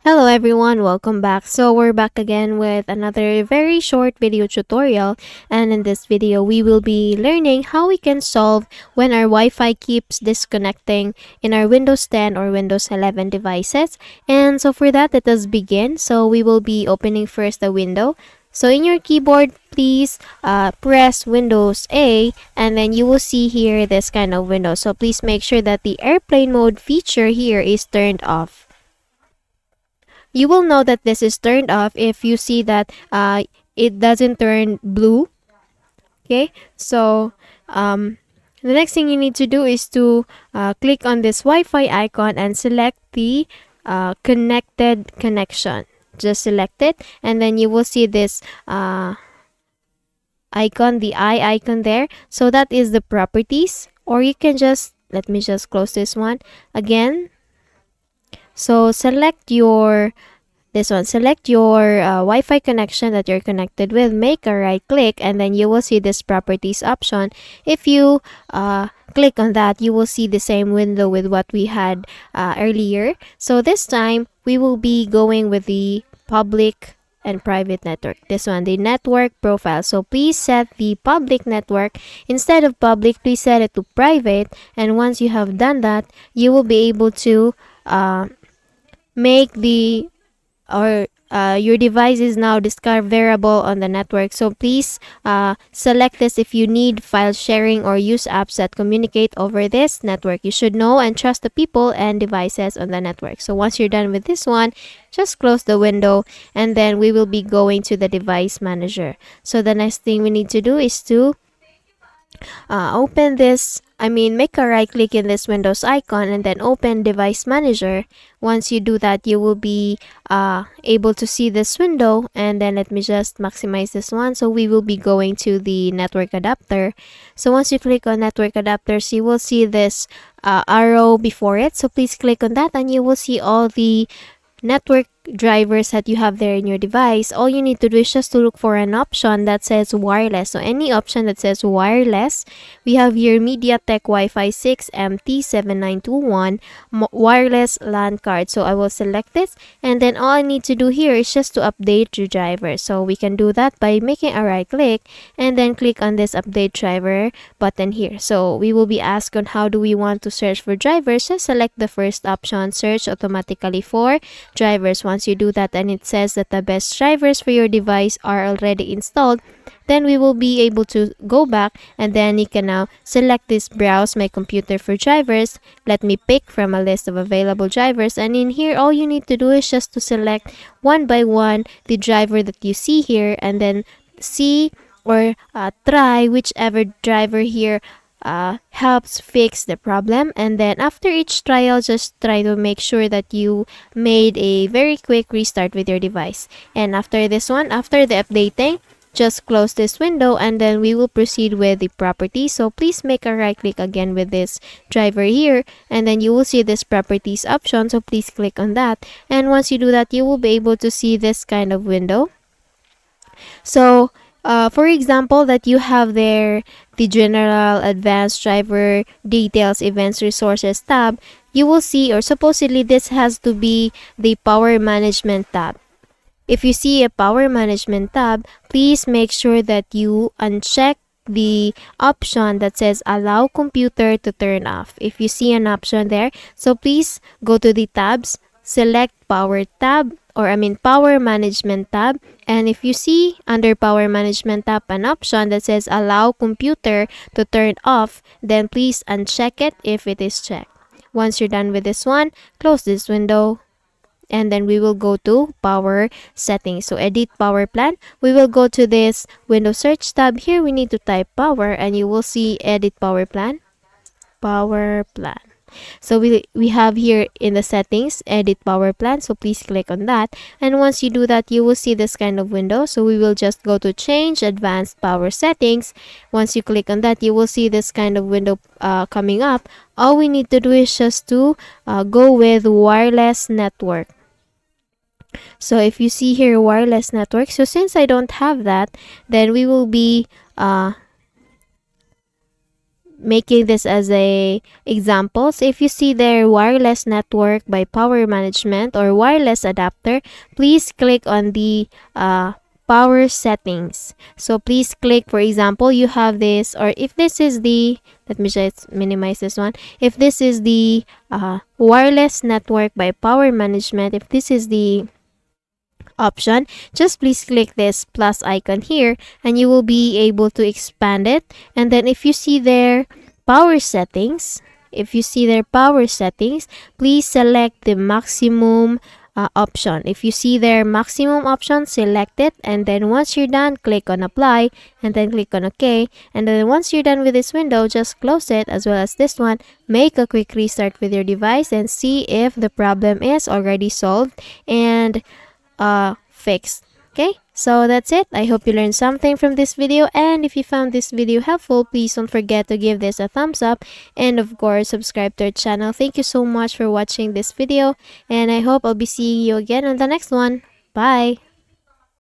Hello everyone, welcome back. So we're back again with another very short video tutorial, and in this video we will be learning how we can solve when our Wi-Fi keeps disconnecting in our Windows 10 or Windows 11 devices. And so for that, let us begin. So we will be opening first the window. So in your keyboard, please press Windows A, and then you will see here this kind of window. So please make sure that the airplane mode feature here is turned off. You will know that this is turned off if you see that it doesn't turn blue. Okay, so the next thing you need to do is to click on this Wi-Fi icon and select the connected connection. Just select it, and then you will see this icon, the eye icon there. So that is the properties, or you can just, let me just close this one again. So select your select your Wi-Fi connection that you're connected with, make a right click, and then you will see this properties option. If you click on that, you will see the same window with what we had earlier. So this time we will be going with the public and private network. This one, the network profile. So please set the public network. Instead of public, please set it to private, and once you have done that, you will be able to make the your device is now discoverable on the network. So please select this if you need file sharing or use apps that communicate over this network. You should know and trust the people and devices on the network. So once you're done with this one, just close the window, and then we will be going to the device manager. So the next thing we need to do is to open this, make a right click in this Windows icon and then open Device Manager. Once you do that, you will be able to see this window, and then let me just maximize this one. So we will be going to the network adapter. So once you click on network adapters, you will see this arrow before it. So please click on that, and you will see all the network drivers that you have there in your device. All you need to do is just to look for an option that says wireless. So any option that says wireless, we have here MediaTek Wi-Fi 6 MT7921 wireless LAN card. So I will select this, and then all I need to do here is just to update your driver. So we can do that by making a right click and then click on this update driver button here. So we will be asked on how do we want to search for drivers. Just select the first option, search automatically for drivers. Once you do that and it says that the best drivers for your device are already installed, then we will be able to go back, and then you can now select this browse my computer for drivers. Let me pick from a list of available drivers, and in here all you need to do is just to select one by one the driver that you see here, and then see or try whichever driver here helps fix the problem. And then after each trial, just try to make sure that you made a very quick restart with your device. And after this one, after the updating, just close this window, and then we will proceed with the properties. So please make a right click again with this driver here, and then you will see this properties option. So please click on that, and once you do that, you will be able to see this kind of window. So for example, that you have there the general, advanced, driver, details, events, resources tab, you will see, or supposedly this has to be the power management tab. If you see a power management tab, please make sure that you uncheck the option that says allow computer to turn off. If you see an option there, so please go to the tabs, select power tab, or power management tab, and if you see under power management tab an option that says allow computer to turn off, then please uncheck it if it is checked. Once you're done with this one, close this window, and then we will go to power settings. So edit power plan, we will go to this window search tab. Here we need to type power, and you will see edit power plan. So we have here in the settings edit power plan, so please click on that, and once you do that, you will see this kind of window. So we will just go to change advanced power settings. Once you click on that, you will see this kind of window coming up. All we need to do is just to go with wireless network. So if you see here wireless network, so since I don't have that, then we will be making this as a example. So if you see there wireless network by power management or wireless adapter, please click on the power settings. So please click, for example, you have this, or if this is the, let me just minimize this one. If this is the wireless network by power management, if this is the option, just please click this plus icon here and you will be able to expand it. And then if you see their power settings, please select the maximum option. If you see their maximum option, select it, and then once you're done, click on apply and then click on OK. And then once you're done with this window, just close it, as well as this one. Make a quick restart with your device and see if the problem is already solved and fixed. Okay, so that's it. I hope you learned something from this video, and if you found this video helpful, please don't forget to give this a thumbs up, and of course subscribe to our channel. Thank you so much for watching this video, and I hope I'll be seeing you again on the next one. Bye.